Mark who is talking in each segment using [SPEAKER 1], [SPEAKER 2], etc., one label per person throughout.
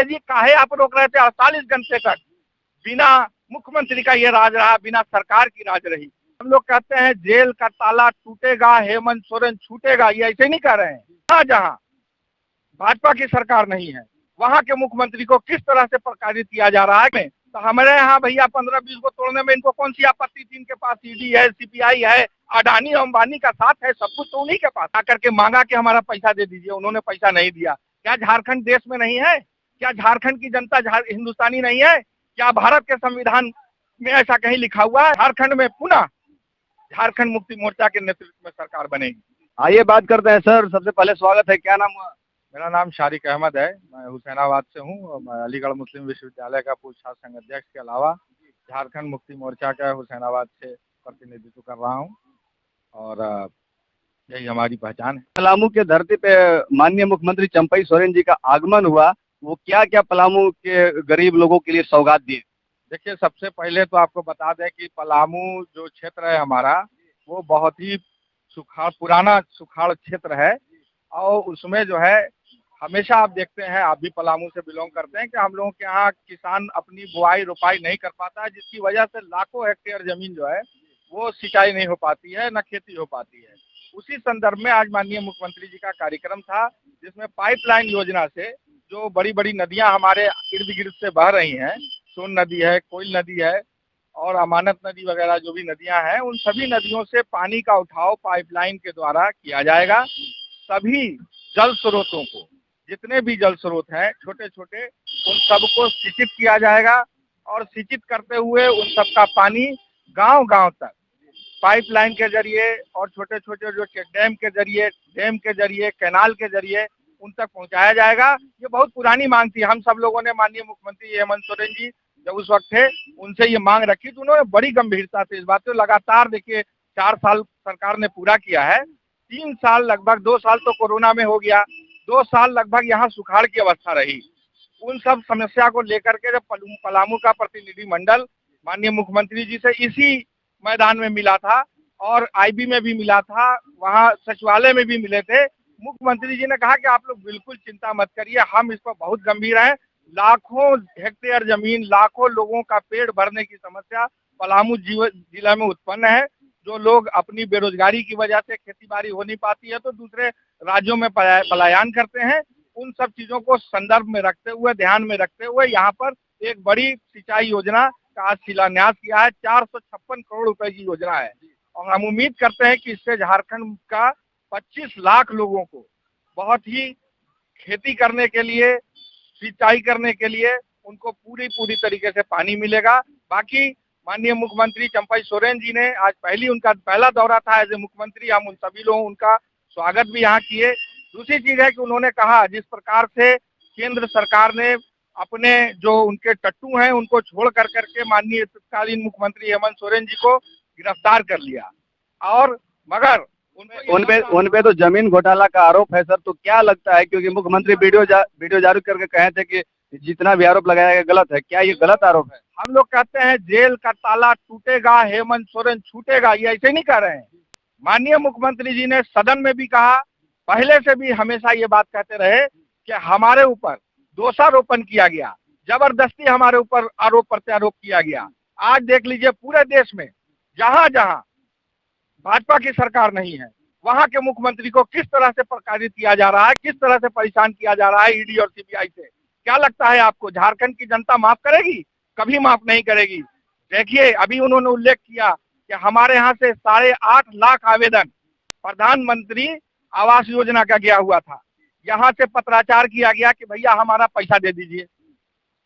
[SPEAKER 1] जी काहे आप रोक रहे थे 48 घंटे तक? बिना मुख्यमंत्री का ये राज रहा, बिना सरकार की राज रही। हम लोग कहते हैं जेल का ताला टूटेगा, हेमंत सोरेन छूटेगा, ये ऐसे नहीं कह रहे हैं। जहाँ जहाँ भाजपा की सरकार नहीं है वहाँ के मुख्यमंत्री को किस तरह से प्रकारित किया जा रहा है। तो हमारे यहाँ भैया 15-20 को तोड़ने में इनको कौन सी आपत्ति थी? इनके पास ईडी है, सीपीआई है, अडानी अंबानी का साथ है, सब कुछ तो उन्हीं के पास। आकर के मांगा कि हमारा पैसा दे दीजिए, उन्होंने पैसा नहीं दिया। क्या झारखंड देश में नहीं है? क्या झारखंड की जनता हिंदुस्तानी नहीं है? क्या भारत के संविधान में ऐसा कहीं लिखा हुआ है? झारखंड में पुनः झारखंड मुक्ति मोर्चा के नेतृत्व में सरकार बनेगी।
[SPEAKER 2] आइए बात करते हैं सर। सबसे पहले स्वागत है, क्या नाम हुआ?
[SPEAKER 1] मेरा नाम शारिक अहमद है, मैं हुसैनाबाद से हूँ। मैं अलीगढ़ मुस्लिम विश्वविद्यालय का पूर्व छात्र संघ अध्यक्ष के अलावा झारखंड मुक्ति मोर्चा का हुसैनाबाद से प्रतिनिधित्व कर रहा हूँ और यही हमारी पहचान है।
[SPEAKER 2] पलामू के धरती पे माननीय मुख्यमंत्री चंपई सोरेन जी का आगमन हुआ, वो क्या क्या पलामू के गरीब लोगों के लिए सौगात दिए?
[SPEAKER 1] देखिए, सबसे पहले तो आपको बता दें कि पलामू जो क्षेत्र है हमारा, वो बहुत ही पुराना सुखाड़ क्षेत्र है और उसमें जो है हमेशा आप देखते हैं, आप भी पलामू से बिलोंग करते हैं, कि हम लोगों के यहाँ किसान अपनी बुआई रोपाई नहीं कर पाता है, जिसकी वजह से लाखों हेक्टेयर जमीन जो है वो सिंचाई नहीं हो पाती है, न खेती हो पाती है। उसी संदर्भ में आज माननीय मुख्यमंत्री जी का कार्यक्रम था, जिसमें पाइपलाइन योजना से जो बड़ी बड़ी नदियां हमारे इर्द गिर्द से बह रही हैं, सोन नदी है, कोयल नदी है और अमानत नदी वगैरह जो भी नदियां हैं, उन सभी नदियों से पानी का उठाव पाइपलाइन के द्वारा किया जाएगा। सभी जल स्रोतों को, जितने भी जल स्रोत हैं छोटे छोटे, उन सबको सिंचित किया जाएगा और सिंचित करते हुए उन सबका पानी गांव गांव तक पाइपलाइन के जरिए और छोटे छोटे जो चेक डैम के जरिए, कैनाल के जरिए उन तक पहुंचाया जाएगा। ये बहुत पुरानी मांग थी। हम सब लोगों ने माननीय मुख्यमंत्री हेमंत सोरेन जी जब उस वक्त थे, उनसे ये मांग रखी तो उन्होंने बड़ी गंभीरता से इस बात को लगातार, देखिए 4 साल सरकार ने पूरा किया है, 3 साल लगभग, 2 साल तो कोरोना में हो गया, 2 साल लगभग यहाँ सुखाड़ की अवस्था रही। उन सब समस्या को लेकर के जब पलामू का प्रतिनिधि मंडल माननीय मुख्यमंत्री जी से इसी मैदान में मिला था और आईबी में भी मिला था, वहाँ सचिवालय में भी मिले थे, मुख्यमंत्री जी ने कहा कि आप लोग बिल्कुल चिंता मत करिए, हम इस पर बहुत गंभीर हैं। लाखों हेक्टेयर जमीन, लाखों लोगों का पेट भरने की समस्या पलामू जिला में उत्पन्न है। जो लोग अपनी बेरोजगारी की वजह से खेती बाड़ी हो नहीं पाती है तो दूसरे राज्यों में पलायन करते हैं, उन सब चीजों को संदर्भ में रखते हुए, ध्यान में रखते हुए यहाँ पर एक बड़ी सिंचाई योजना का आज शिलान्यास किया है। 456 करोड़ रुपए की योजना है और हम उम्मीद करते हैं कि इससे झारखंड का 25 लाख लोगों को बहुत ही खेती करने के लिए, सिंचाई करने के लिए उनको पूरी तरीके से पानी मिलेगा। बाकी माननीय मुख्यमंत्री चंपई सोरेन जी ने आज उनका पहला दौरा था एज ए मुख्यमंत्री, हम उन सभी लोगों उनका स्वागत भी यहाँ किए। दूसरी चीज है कि उन्होंने कहा, जिस प्रकार से केंद्र सरकार ने अपने जो उनके टट्टू हैं उनको छोड़ करके माननीय तत्कालीन मुख्यमंत्री हेमंत सोरेन जी को गिरफ्तार कर लिया, और मगर
[SPEAKER 2] उन पे तो जमीन घोटाला का आरोप है सर, तो क्या लगता है, क्योंकि मुख्यमंत्री वीडियो जारी करके कहे थे कि जितना भी आरोप लगाया गया गलत है, क्या ये गलत आरोप है?
[SPEAKER 1] हम लोग कहते हैं जेल का ताला टूटेगा, हेमंत सोरेन छूटेगा, ये ऐसे नहीं कह रहे हैं। माननीय मुख्यमंत्री जी ने सदन में भी कहा, पहले से भी हमेशा ये बात कहते रहे कि हमारे ऊपर दोषारोपण किया गया, जबरदस्ती हमारे ऊपर आरोप प्रत्यारोप किया गया। आज देख लीजिए पूरे देश में जहां जहां भाजपा की सरकार नहीं है, वहां के मुख्यमंत्री को किस तरह से प्रकारित किया जा रहा है, किस तरह से परेशान किया जा रहा है ईडी और सीबीआई से। क्या लगता है आपको झारखंड की जनता माफ करेगी? कभी माफ नहीं करेगी। देखिए, अभी उन्होंने उल्लेख किया कि हमारे यहाँ से 8.5 लाख आवेदन प्रधानमंत्री आवास योजना का गया हुआ था। यहाँ से पत्राचार किया गया कि भैया हमारा पैसा दे दीजिए,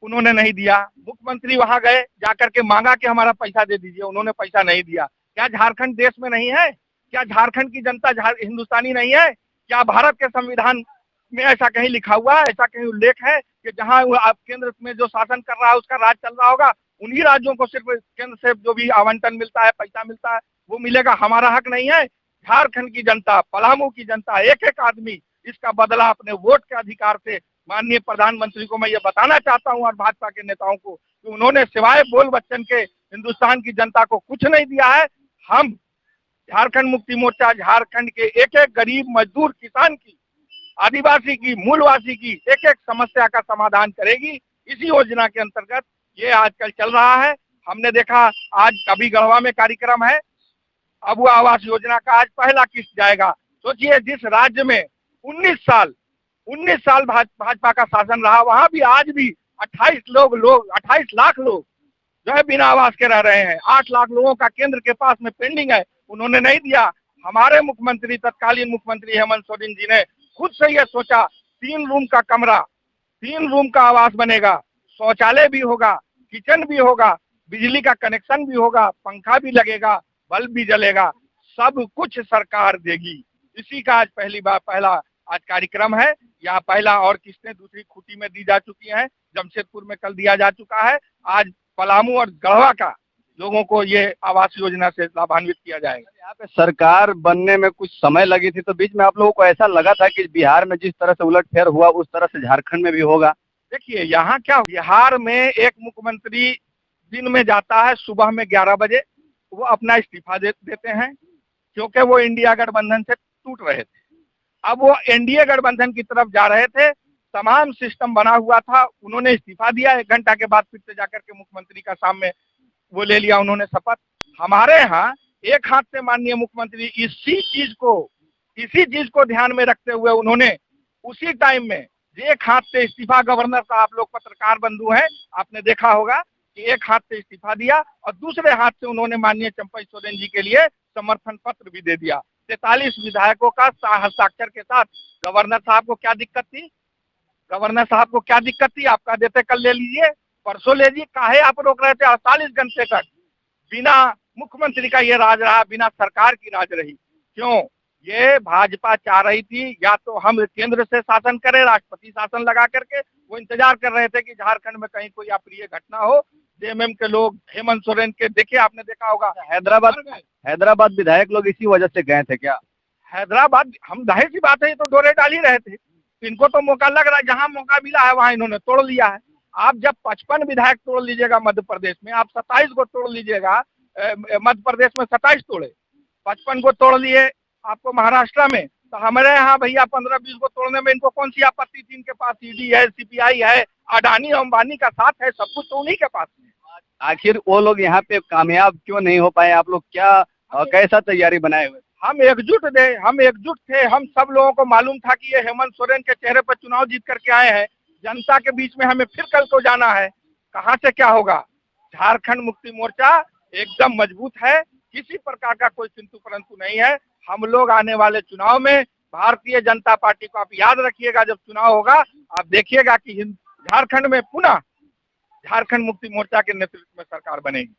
[SPEAKER 1] उन्होंने नहीं दिया। मुख्यमंत्री वहां गए, जाकर के मांगा कि हमारा पैसा दे दीजिए, उन्होंने पैसा नहीं दिया। क्या झारखंड देश में नहीं है? क्या झारखंड की जनता हिंदुस्तानी नहीं है? क्या भारत के संविधान में ऐसा कहीं लिखा हुआ है, ऐसा कहीं उल्लेख है कि जहां आप केंद्र में जो शासन कर रहा है उसका राज चल रहा होगा, उन्हीं राज्यों को सिर्फ केंद्र से जो भी आवंटन मिलता है, पैसा मिलता है, वो मिलेगा, हमारा हक नहीं है? झारखंड की जनता, पलामू की जनता, एक एक आदमी इसका बदला अपने वोट के अधिकार से माननीय प्रधानमंत्री को मैं ये बताना चाहता हूँ और भाजपा के नेताओं को कि उन्होंने सिवाय बोल बच्चन के हिंदुस्तान की जनता को कुछ नहीं दिया है। हम झारखंड मुक्ति मोर्चा झारखंड के एक एक गरीब मजदूर किसान की आदिवासी की, मूलवासी की एक एक समस्या का समाधान करेगी। इसी योजना के अंतर्गत ये आजकल चल रहा है। हमने देखा आज अभी गढ़वा में कार्यक्रम है, अब आवास योजना का आज पहला किस्त जाएगा। सोचिए जिस राज्य में 19 साल भाजपा का शासन रहा, वहां भी आज भी 28 लाख लोग जो है बिना आवास के रह रहे हैं। 8 लाख लोगों का केंद्र के पास में पेंडिंग है, उन्होंने नहीं दिया। हमारे मुख्यमंत्री, तत्कालीन मुख्यमंत्री हेमंत सोरेन जी ने खुद से ये सोचा 3 रूम का कमरा, 3 रूम का आवास बनेगा, शौचालय भी होगा, किचन भी होगा, बिजली का कनेक्शन भी होगा, पंखा भी लगेगा, बल्ब भी जलेगा, सब कुछ सरकार देगी। इसी का आज पहला आज कार्यक्रम है। यहाँ पहला और किस्तें दूसरी खूंटी में दी जा चुकी हैं, जमशेदपुर में कल दिया जा चुका है। आज पलामू और गढ़वा का लोगों को ये आवास योजना से लाभान्वित किया जाएगा।
[SPEAKER 2] यहाँ पे सरकार बनने में कुछ समय लगी थी, तो बीच में आप लोगों को ऐसा लगा था कि बिहार में जिस तरह से उलटफेर हुआ उस तरह से झारखंड में भी होगा?
[SPEAKER 1] देखिए यहाँ क्या, बिहार में एक मुख्यमंत्री दिन में जाता है सुबह में 11 बजे, वो अपना इस्तीफा देते हैं, क्योंकि वो इंडिया गठबंधन से टूट रहे थे। अब वो एनडीए गठबंधन की तरफ जा रहे थे, तमाम सिस्टम बना हुआ था, उन्होंने इस्तीफा दिया। 1 घंटा के बाद फिर से जाकर के मुख्यमंत्री का सामने वो ले लिया उन्होंने शपथ। हमारे यहाँ एक हाथ से माननीय मुख्यमंत्री इसी चीज को ध्यान में रखते हुए उन्होंने उसी टाइम में एक हाथ से इस्तीफा, गवर्नर साहब, आप लोग पत्रकार बंधु हैं, आपने देखा होगा कि एक हाथ से इस्तीफा दिया और दूसरे हाथ से उन्होंने माननीय चंपई सोरेन जी के लिए समर्थन पत्र भी दे दिया। 43 विधायकों का हस्ताक्षर के साथ। गवर्नर साहब को क्या दिक्कत थी? आपका देते कल ले लीजिए, परसों ले लीजिए, काहे आप रोक रहे थे? 48 घंटे तक बिना मुख्यमंत्री का ये राज रहा, बिना सरकार की राज रही। क्यों? ये भाजपा चाह रही थी या तो हम केंद्र से शासन करें, राष्ट्रपति शासन लगा करके। वो इंतजार कर रहे थे कि झारखंड में कहीं कोई अप्रिय घटना हो। जेएमएम के लोग हेमंत सोरेन के, देखिए आपने देखा होगा
[SPEAKER 2] हैदराबाद विधायक लोग इसी वजह से गए थे क्या?
[SPEAKER 1] हैदराबाद, हम जाहिर सी बात है, ये तो डोरे डाल ही रहे थे। इनको तो मौका लग रहा है, जहां मौका मिला है वहां इन्होंने तोड़ लिया है। आप जब 55 विधायक तोड़ लीजिएगा मध्य प्रदेश में, आप 27 को तोड़ लीजिएगा, मध्य प्रदेश में 27 तोड़े, 55 को तोड़ लिए आपको महाराष्ट्र में, तो हमारे यहाँ भैया 15-20 को तोड़ने में इनको कौन सी आपत्ति थी? इनके पास ईडी है, सीपीआई है, अडानी अंबानी का साथ है, सब कुछ तो उन्हीं के पास है।
[SPEAKER 2] आखिर वो लोग यहाँ पे कामयाब क्यों नहीं हो पाए? आप लोग क्या कैसा तैयारी बनाए हुए?
[SPEAKER 1] हम एकजुट थे। हम सब लोगों को मालूम था कि ये हेमंत सोरेन के चेहरे पर चुनाव जीत करके आए हैं, जनता के बीच में हमें फिर कल को जाना है। कहां से क्या होगा? झारखंड मुक्ति मोर्चा एकदम मजबूत है, किसी प्रकार का कोई किंतु परंतु नहीं है। हम लोग आने वाले चुनाव में भारतीय जनता पार्टी को, आप याद रखिएगा, जब चुनाव होगा आप देखिएगा कि झारखंड में पुनः झारखंड मुक्ति मोर्चा के नेतृत्व में सरकार बनेगी।